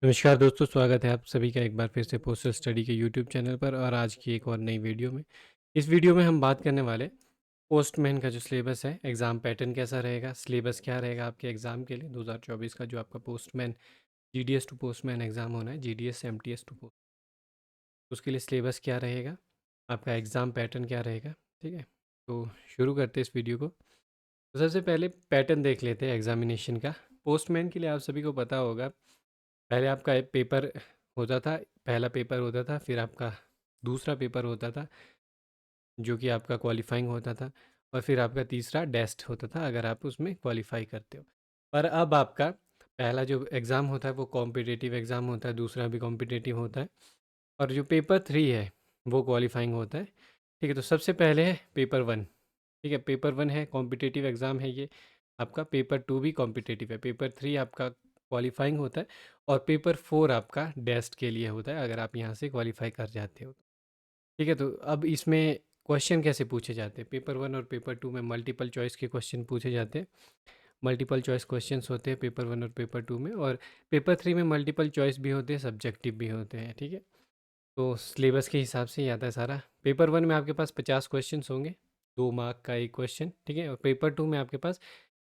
नमस्कार दोस्तों, स्वागत है आप सभी का एक बार फिर से पोस्टल स्टडी के यूट्यूब चैनल पर और आज की एक और नई वीडियो में। इस वीडियो में हम बात करने वाले पोस्टमैन का जो सिलेबस है, एग्ज़ाम पैटर्न कैसा रहेगा, सिलेबस क्या रहेगा आपके एग्ज़ाम के लिए 2024 का जो आपका postman GDS to postman exam होना है, जीडीएस एमटीएस टू पोस्ट, उसके लिए सिलेबस क्या रहेगा, आपका एग्ज़ाम पैटर्न क्या रहेगा। ठीक है, तो शुरू करते हैं इस वीडियो को। तो सबसे पहले पैटर्न देख लेते हैं एग्जामिनेशन का। पोस्टमैन के लिए आप सभी को पता होगा, पहले आपका एक पेपर होता था, पहला पेपर होता था, फिर आपका दूसरा पेपर होता था जो कि आपका क्वालिफाइंग होता था, और फिर आपका तीसरा टेस्ट होता था अगर आप उसमें क्वालिफाई करते हो। पर अब आपका पहला जो एग्ज़ाम होता है वो कॉम्पिटिटिव एग्ज़ाम होता है, दूसरा भी कॉम्पिटिटिव होता है, और जो पेपर 3 है वो क्वालिफाइंग होता है। ठीक है, तो सबसे पहले है पेपर 1। ठीक है, पेपर 1 है कॉम्पिटिटिव एग्ज़ाम है ये आपका। पेपर 2 भी कॉम्पिटिटिव है। पेपर 3 आपका क्वालिफाइंग होता है, और पेपर 4 आपका टेस्ट के लिए होता है अगर आप यहाँ से क्वालिफाई कर जाते हो। ठीक है, तो अब इसमें क्वेश्चन कैसे पूछे जाते हैं? पेपर 1 और पेपर 2 में मल्टीपल चॉइस के क्वेश्चन पूछे जाते हैं। मल्टीपल चॉइस क्वेश्चंस होते हैं पेपर 1 और पेपर 2 में, और पेपर 3 में मल्टीपल चॉइस भी होते हैं, सब्जेक्टिव भी होते हैं। ठीक है, तो सिलेबस के हिसाब से ही आता है सारा। पेपर 1 में आपके पास 50 क्वेश्चंस होंगे, 2 मार्क का एक क्वेश्चन। ठीक है, और पेपर 2 में आपके पास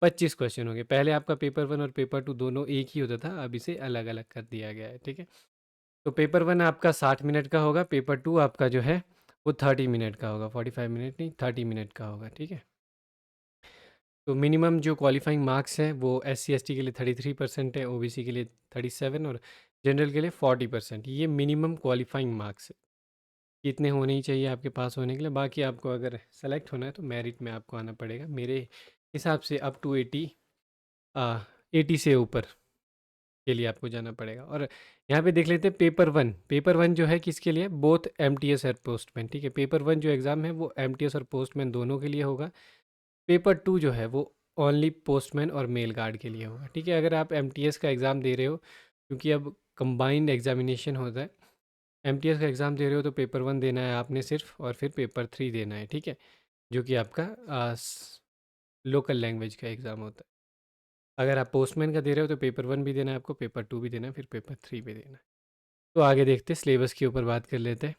25 क्वेश्चन होंगे। पहले आपका पेपर 1 और पेपर 2 दोनों एक ही होता था, अब इसे अलग-अलग कर दिया गया है। ठीक है, तो पेपर 1 आपका 60 मिनट का होगा, पेपर 2 आपका जो है वो 30 मिनट का होगा, 45 मिनट नहीं, 30 मिनट का होगा। ठीक है, तो मिनिमम जो क्वालिफाइंग मार्क्स हैं वो एससी एसटी के लिए 33% है, ओबीसी के लिए 37, और जनरल के लिए 40%। ये मिनिमम क्वालिफाइंग मार्क्स है, इतने होने ही चाहिए आपके पास होने के लिए। बाकी आपको अगर सेलेक्ट होना है तो मेरिट में आपको आना पड़ेगा, मेरे हिसाब से अप टू 80, 80 से ऊपर के लिए आपको जाना पड़ेगा। और यहाँ पे देख लेते हैं पेपर 1। पेपर 1 जो है किसके लिए? बोथ एमटीएस और पोस्टमैन। ठीक है, पेपर 1 जो एग्ज़ाम है वो एमटीएस और पोस्टमैन दोनों के लिए होगा। पेपर 2 जो है वो ओनली पोस्टमैन और मेल गार्ड के लिए होगा। ठीक है, अगर आप एमटीएस का एग्ज़ाम दे रहे हो, क्योंकि अब कंबाइंड एग्जामिनेशन होता है, एमटीएस का एग्ज़ाम दे रहे हो तो पेपर 1 देना है आपने सिर्फ, और फिर पेपर 3 देना है। ठीक है, जो कि आपका लोकल लैंग्वेज का एग्ज़ाम होता है। अगर आप पोस्टमैन का दे रहे हो तो पेपर 1 भी देना है आपको, पेपर 2 भी देना है, फिर पेपर 3 भी देना है। तो आगे देखते हैं, सिलेबस के ऊपर बात कर लेते हैं।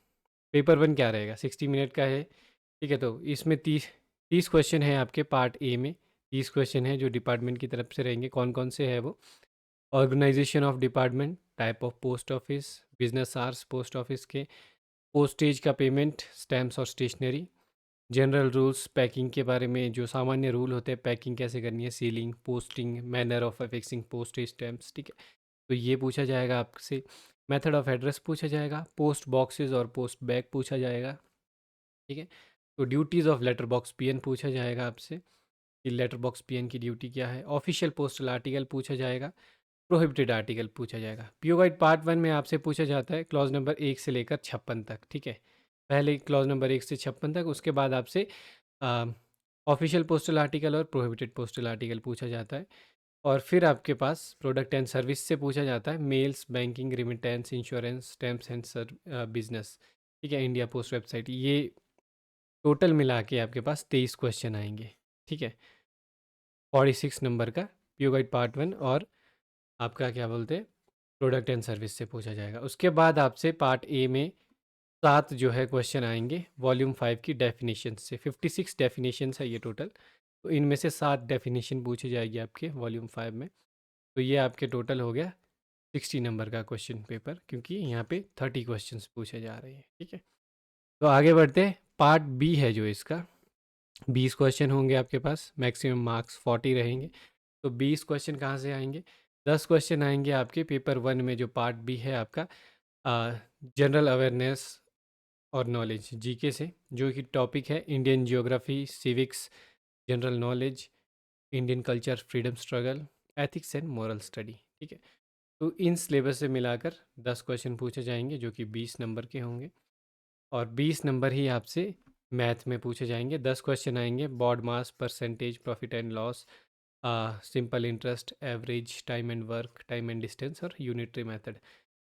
पेपर 1 क्या रहेगा? 60 मिनट का है। ठीक है, तो इसमें 30 क्वेश्चन है आपके पार्ट ए में। 30 क्वेश्चन है जो डिपार्टमेंट की तरफ से रहेंगे। कौन कौन से है वो? Organisation of department, type of post office, business hours post office के, पोस्टेज का पेमेंट, स्टैम्प्स और स्टेशनरी, जनरल रूल्स पैकिंग के बारे में, जो सामान्य रूल होते हैं पैकिंग कैसे करनी है, sealing, posting, manner of affixing postage stamps. ठीक है, तो ये पूछा जाएगा आपसे। मेथड ऑफ एड्रेस पूछा जाएगा, पोस्ट बॉक्सेस और पोस्ट बैग पूछा जाएगा। ठीक है, तो duties of letter box PN पूछा जाएगा आपसे कि लेटर बॉक्स पीएन की ड्यूटी क्या है। ऑफिशियल पोस्टल आर्टिकल पूछा जाएगा, प्रोहिबिटेड आर्टिकल पूछा जाएगा। पीओ गाइड पार्ट 1 में आपसे पूछा जाता है क्लॉज नंबर 1 से लेकर 56 तक। ठीक है, पहले क्लॉज नंबर 1 से 56 तक, उसके बाद आपसे ऑफिशियल पोस्टल आर्टिकल और प्रोहिबिटेड पोस्टल आर्टिकल पूछा जाता है। और फिर आपके पास प्रोडक्ट एंड सर्विस से पूछा जाता है mails, banking, remittance, insurance, stamps and business. ठीक है, इंडिया पोस्ट वेबसाइट। ये टोटल मिला के आपके पास 23 क्वेश्चन आएंगे। ठीक है, 46 नंबर का पीओ गाइड पार्ट 1, और आपका क्या बोलते हैं, प्रोडक्ट एंड सर्विस से पूछा जाएगा। उसके बाद आपसे पार्ट ए में 7 जो है क्वेश्चन आएंगे वॉल्यूम 5 की डेफिनेशन से। 56 डेफिनेशन है ये टोटल, तो इनमें से 7 डेफिनेशन पूछी जाएगी आपके वॉल्यूम 5 में। तो ये आपके टोटल हो गया 60 नंबर का क्वेश्चन पेपर, क्योंकि यहाँ पे 30 क्वेश्चंस पूछे जा रहे हैं। ठीक है, तो आगे बढ़ते हैं। पार्ट बी है जो इसका, 20 क्वेश्चन होंगे आपके पास, मैक्सिमम मार्क्स 40 रहेंगे। तो 20 क्वेश्चन कहाँ से आएंगे? 10 क्वेश्चन आएंगे आपके पेपर 1 में, जो पार्ट बी है आपका, जनरल अवेयरनेस और नॉलेज, जीके से, जो कि टॉपिक है Indian geography, civics, general knowledge, Indian culture, freedom struggle, ethics and moral study. ठीक है, तो इन सिलेबस से मिलाकर 10 क्वेश्चन पूछे जाएंगे जो कि 20 नंबर के होंगे, और 20 नंबर ही आपसे मैथ में पूछे जाएंगे। 10 क्वेश्चन आएंगे BODMAS, percentage, profit and loss, simple interest, average, time and work, time and distance, और यूनिटरी मेथड।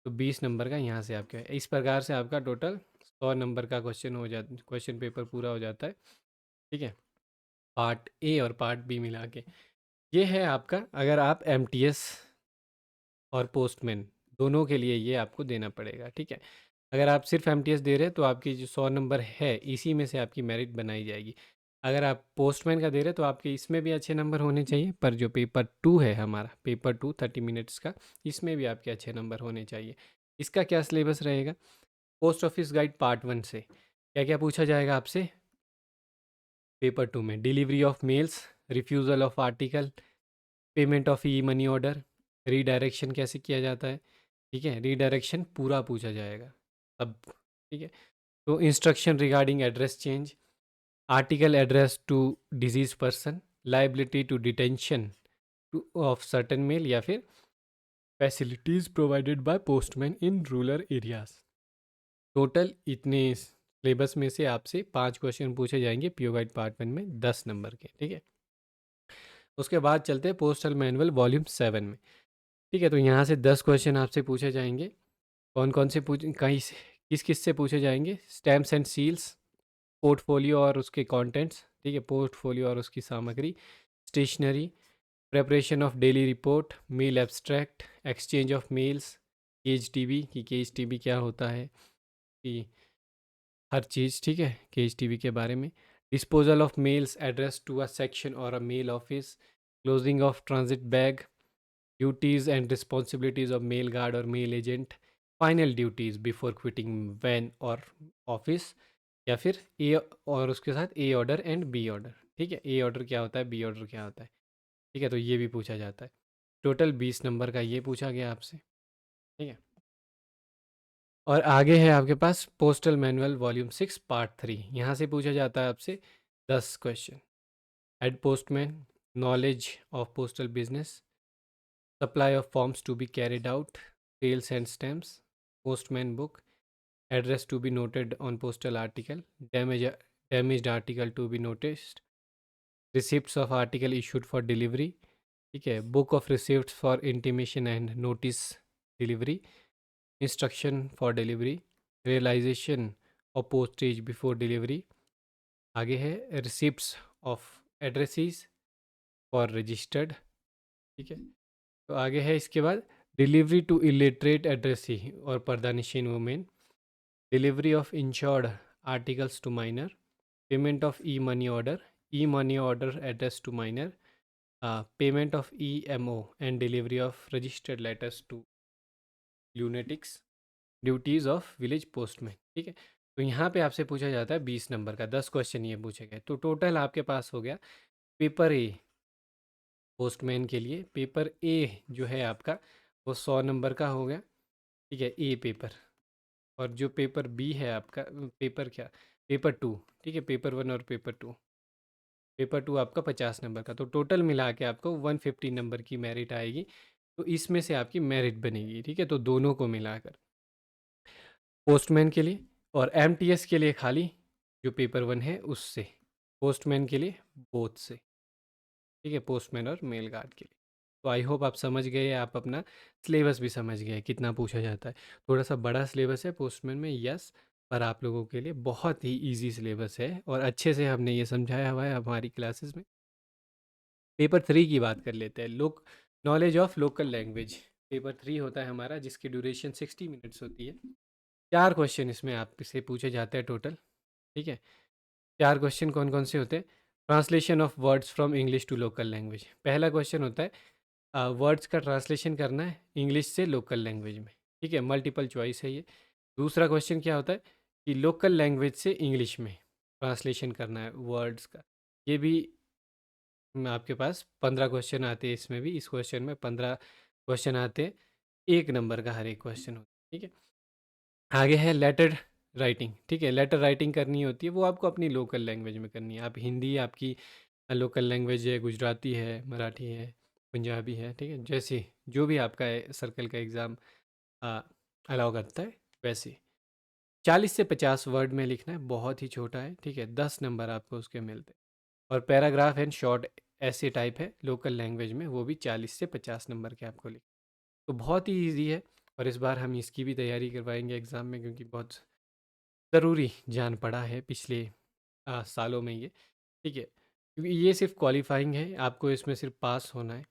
तो 20 नंबर का यहाँ से आपका है। इस प्रकार से आपका टोटल 100 नंबर का क्वेश्चन पेपर पूरा हो जाता है। ठीक है, पार्ट ए और पार्ट बी मिला के। ये है आपका, अगर आप एमटीएस और पोस्टमैन दोनों के लिए ये आपको देना पड़ेगा, ठीक है। अगर आप सिर्फ एमटीएस दे रहे हैं तो आपकी जो 100 नंबर है इसी में से आपकी मेरिट बनाई जाएगी। अगर आप पोस्टमैन का दे रहे हैं तो आपके इसमें भी अच्छे नंबर होने चाहिए, पर जो पेपर 2 है हमारा, पेपर 2 30 मिनट्स का, इसमें भी आपके अच्छे नंबर होने चाहिए। इसका क्या सिलेबस रहेगा? पोस्ट ऑफिस गाइड पार्ट 1 से क्या क्या पूछा जाएगा आपसे पेपर 2 में? Delivery of males, refusal of article, payment of e money order, redirection कैसे किया जाता है, ठीक है, रीडायरेक्शन पूरा पूछा जाएगा अब, ठीक है। तो instruction regarding address change, article address to deceased person, liability to detention to of certain mail, या फिर facilities provided by postman in rural areas. Total इतने सिलेबस में से आपसे 5 क्वेश्चन पूछे जाएंगे पीओ गाइड पार्ट 1 में 10 नंबर के, ठीक है। उसके बाद चलते हैं पोस्टल मैनुअल वॉल्यूम 7 में, ठीक है। तो यहाँ से 10 क्वेश्चन आपसे पूछे जाएंगे। कौन कौन से किस किस से पूछे जाएंगे? स्टैम्प्स एंड सील्स, पोर्टफोलियो और उसके कंटेंट्स, ठीक है, पोर्टफोलियो और उसकी सामग्री, stationery, preparation of daily report, mail abstract, exchange of mails, cage TV कि केज टीवी क्या होता है, कि हर चीज़, ठीक है, केज टीवी के बारे में, disposal of mails address to a section और a mail office, closing of transit bag, duties and responsibilities of mail guard और mail agent, final duties before quitting van और ऑफिस, या फिर ए और उसके साथ A order and B order, ठीक है। ए ऑर्डर क्या होता है, बी ऑर्डर क्या होता है, ठीक है, तो ये भी पूछा जाता है। टोटल 20 नंबर का ये पूछा गया आपसे, ठीक है। और आगे है आपके पास पोस्टल मैनुअल वॉल्यूम 6 पार्ट 3, यहाँ से पूछा जाता है आपसे 10 question. Head postman, knowledge of postal business, supply of forms to be carried out, sales and stamps, postman book, address to be noted on postal article, damaged article to be noticed, receipts of article issued for delivery, ठीक है, book of receipt for intimation and notice delivery, instruction for delivery, realisation of postage before delivery. आगे है receipts of addresses for registered, ठीक है। तो आगे है इसके बाद डिलीवरी टू इलिटरेट एड्रेसी और पर्दानिशीन women, delivery of insured articles to minor, payment of e money order address to minor, payment of E M O and delivery of registered letters to lunatics, duties of village postman, ठीक है। तो यहाँ पे आपसे पूछा जाता है 20 number का, 10 क्वेश्चन ये पूछे गए, तो टोटल आपके पास हो गया पेपर ए पोस्टमैन के लिए, पेपर ए जो है आपका वो 100 नंबर का हो गया, ठीक है, ए पेपर। और जो पेपर बी है आपका, पेपर क्या, पेपर 2, ठीक है, पेपर 1 और पेपर 2, पेपर 2 आपका 50 नंबर का, तो टोटल मिला के आपको 150 नंबर की मेरिट आएगी। तो इसमें से आपकी मेरिट बनेगी, ठीक है, तो दोनों को मिलाकर पोस्टमैन के लिए और एमटीएस के लिए खाली जो पेपर 1 है उससे, पोस्टमैन के लिए बोथ से, ठीक है, पोस्टमैन और मेल गार्ड के लिए। तो आई होप आप समझ गए, आप अपना सिलेबस भी समझ गए कितना पूछा जाता है। थोड़ा सा बड़ा सिलेबस है पोस्टमैन में, यस, पर आप लोगों के लिए बहुत ही इजी सिलेबस है और अच्छे से हमने ये समझाया हुआ है हमारी क्लासेस में। पेपर 3 की बात कर लेते हैं, knowledge of local language. Paper 3 होता है हमारा, जिसकी ड्यूरेशन 60 मिनट्स होती है। 4 क्वेश्चन इसमें आपसे पूछे जाते हैं टोटल, ठीक है। 4 क्वेश्चन कौन कौन से होते हैं? Translation of words from English to local language. पहला क्वेश्चन होता है वर्ड्स का ट्रांसलेशन करना है इंग्लिश से लोकल लैंग्वेज में, ठीक है, मल्टीपल चॉइस है ये। दूसरा क्वेश्चन क्या होता है कि लोकल लैंग्वेज से इंग्लिश में ट्रांसलेशन करना है वर्ड्स का। ये भी आपके पास 15 क्वेश्चन आते हैं इसमें भी, इस क्वेश्चन में 15 क्वेश्चन आते हैं, 1 नंबर का हर एक क्वेश्चन होता है, ठीक है। आगे है लेटर राइटिंग, ठीक है, लेटर राइटिंग करनी होती है, वो आपको अपनी लोकल लैंग्वेज में करनी है। आप हिंदी आपकी लोकल लैंग्वेज है, गुजराती है, मराठी है, पंजाबी है, ठीक है, जैसे जो भी आपका सर्कल का एग्ज़ाम अलाउ करता है वैसे 40 से 50 वर्ड में लिखना है, बहुत ही छोटा है, ठीक है, 10 नंबर आपको उसके मिलते हैं। और पैराग्राफ एंड शॉर्ट ऐसे टाइप है लोकल लैंग्वेज में, वो भी 40 से 50 नंबर के आपको लिख, तो बहुत ही ईजी है। और इस बार हम इसकी भी तैयारी करवाएंगे एग्ज़ाम में, क्योंकि बहुत ज़रूरी जान पड़ा है पिछले सालों में ये, ठीक है, क्योंकि ये सिर्फ क्वालिफाइंग है, आपको इसमें सिर्फ पास होना है,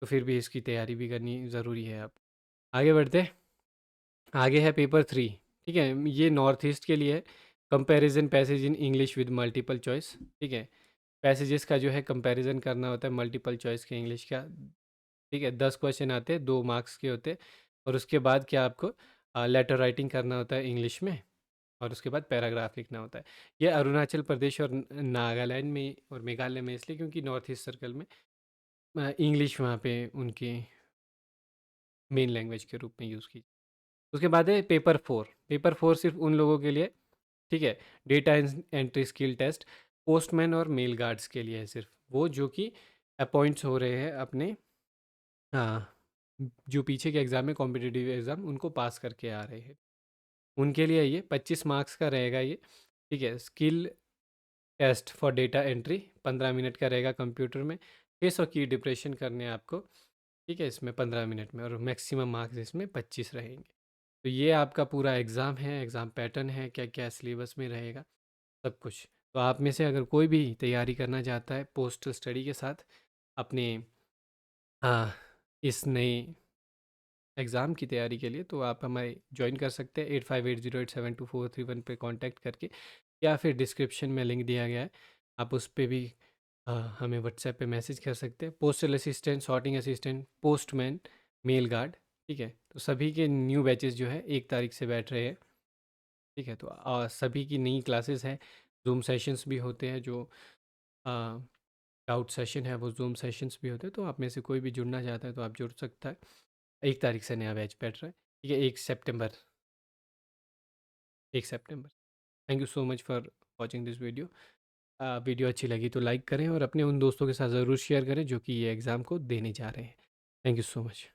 तो फिर भी इसकी तैयारी भी करनी ज़रूरी है आप। आगे बढ़ते हैं। आगे है पेपर 3। ठीक है, ये नॉर्थ ईस्ट के लिए है। Comparison passage in English with multiple choice. ठीक है, पैसेजेस का जो है कंपैरिजन करना होता है मल्टीपल चॉइस के इंग्लिश का। ठीक है, 10 क्वेश्चन आते हैं, 2 मार्क्स के होते हैं। और उसके बाद क्या आपको लेटर राइटिंग करना होता है इंग्लिश में, और उसके बाद पैराग्राफ लिखना होता है। ये अरुणाचल प्रदेश और नागालैंड में और मेघालय में इसलिए क्योंकि नॉर्थ ईस्ट सर्कल में इंग्लिश वहाँ पे उनकी मेन लैंग्वेज के रूप में यूज़ की। उसके बाद है पेपर 4। पेपर 4 सिर्फ उन लोगों के लिए, ठीक है, data entry skill test postman और मेल गार्ड्स के लिए है, सिर्फ वो जो कि अपॉइंट्स हो रहे हैं अपने, हाँ, जो पीछे के एग्ज़ाम में कॉम्पिटिटिव एग्ज़ाम उनको पास करके आ रहे हैं, उनके लिए ये 25 मार्क्स का रहेगा ये। ठीक है, skill test for data entry 15 minute का रहेगा कंप्यूटर में। 600 की डिप्रेशन करने हैं आपको। ठीक है, इसमें 15 मिनट में, और मैक्सिमम मार्क्स इसमें 25 रहेंगे। तो ये आपका पूरा एग्ज़ाम है, एग्ज़ाम पैटर्न है, क्या क्या सिलेबस में रहेगा, सब कुछ। तो आप में से अगर कोई भी तैयारी करना चाहता है पोस्ट स्टडी के साथ अपने हाँ, इस नए एग्ज़ाम की तैयारी के लिए, तो आप हमारे ज्वाइन कर सकते हैं 8580872431 पे कांटेक्ट करके, या फिर डिस्क्रिप्शन में लिंक दिया गया है, आप उस पे भी हमें व्हाट्सएप पे मैसेज कर सकते हैं। Postal assistant, sorting assistant, postman, mail guard. ठीक है, तो सभी के न्यू बैचेस जो है 1 तारीख से बैठ रहे हैं। ठीक है, तो सभी की नई क्लासेस हैं, जूम सेशंस भी होते हैं, जो डाउट सेशन है वो जूम सेशंस भी होते हैं। तो आप में से कोई भी जुड़ना चाहता है तो आप जुड़ सकता है। 1 तारीख से नया बैच बैठ रहा है। ठीक है, 1 सितंबर, 1 सितंबर। Thank you so much for watching this video. Video अच्छी लगी तो लाइक करें और अपने उन दोस्तों के साथ ज़रूर शेयर करें जो कि ये एग्ज़ाम को देने जा रहे हैं। Thank you so much.